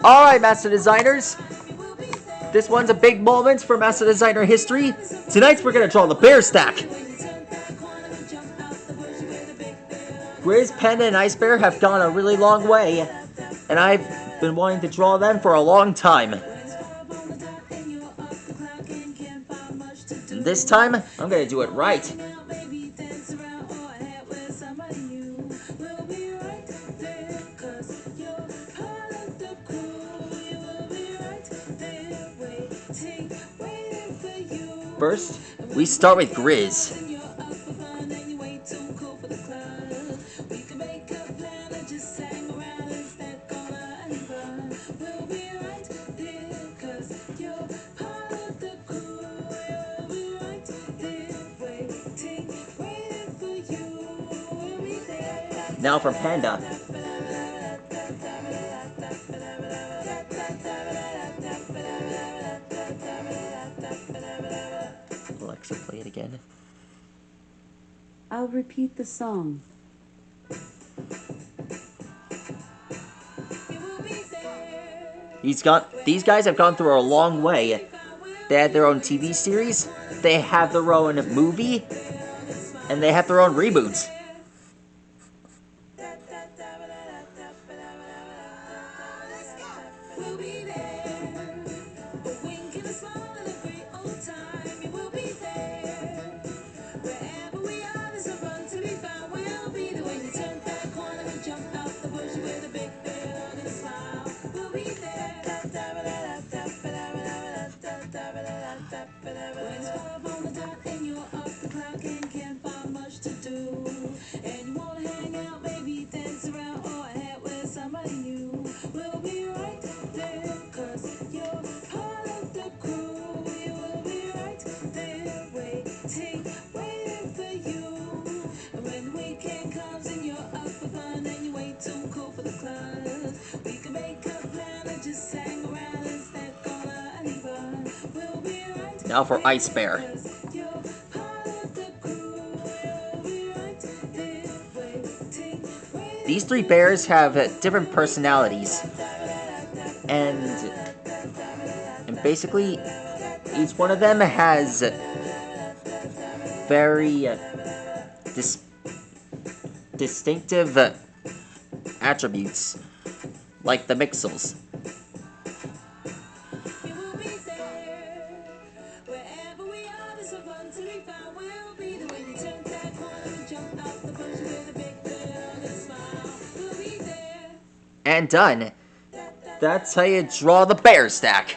Alright, Master Designers. This one's a big moment for Master Designer history. Tonight we're gonna draw the bear stack. Grizz, Panda, and Ice Bear have gone a really long way, and I've been wanting to draw them for a long time. And this time, I'm gonna do it right. First, we start with Grizz. Now for Panda. Alexa, play it again. I'll repeat the song. These guys have gone through a long way. They had their own TV series, they have their own movie, and they have their own reboots. Now for Ice Bear. These three bears have different personalities, and basically each one of them has very distinctive attributes, like the Mixels. And done. That's how you draw the bear stack.